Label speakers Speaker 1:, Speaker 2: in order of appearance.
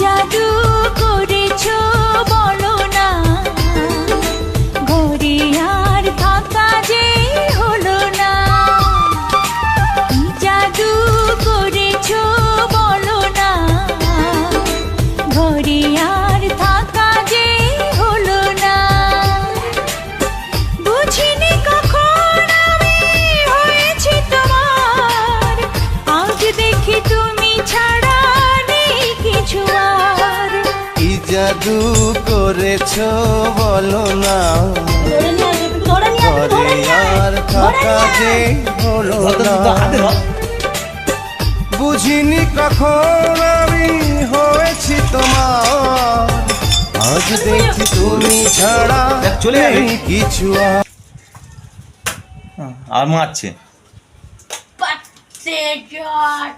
Speaker 1: জাদু করেছো বলো না, ঘরে আর থাকা যে হলো না। কি জাদু করেছো বলো না, ঘরে আর থাকা যে হলো না। বুঝিনি কখন আমি হয়েছি তোমার, আজ দেখি তুমি ছাড়া নেই কিছু আর।
Speaker 2: কি জাদু করেছো বলো না, ঘরে আর থাকা যে হলো না। বুঝিনি কখন আমি হয়েছি তোমার, আজ দেখি তুমি ছাড়া
Speaker 3: চলে যাবে।
Speaker 2: নেই কিছু আর।
Speaker 3: আর মারছে
Speaker 1: পাচ্ছে জট।